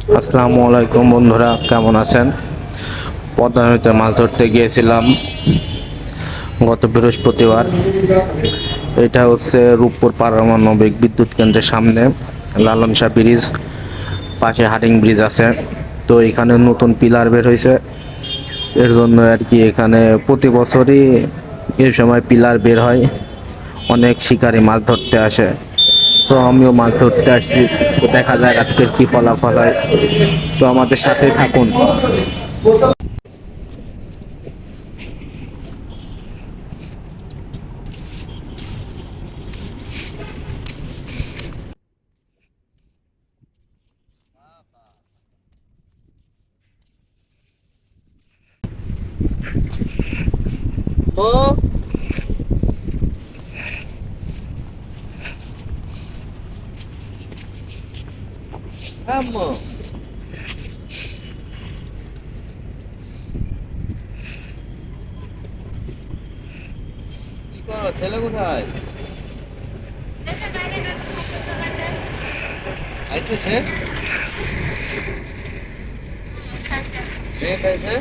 আসসালামু আলাইকুম বন্ধুরা, কেমন আছেন? পদ্মা নদীতে মাছ ধরতে গিয়েছিলাম গত বৃহস্পতিবার। এটা হচ্ছে রূপপুর পারমাণবিক বিদ্যুৎ কেন্দ্রের সামনে লালন শাহ ব্রিজ, পাশে হাডিং ব্রিজ আছে। তো এখানে নতুন পিলার বের হয়েছে, এর জন্য আর কি এখানে প্রতি বছরই এই সময় পিলার বের হয়, অনেক শিকারী মাছ ধরতে আসে। তো আমিও মাছ ধরতে আসছি, তো দেখা যাক আজকের কি ফলাফল হয়। তো আমাদের সাথে থাকুন। ও আম্মু কি করো? ছেলে কোথায়? আইছে সে? মেয়ে খাইছে?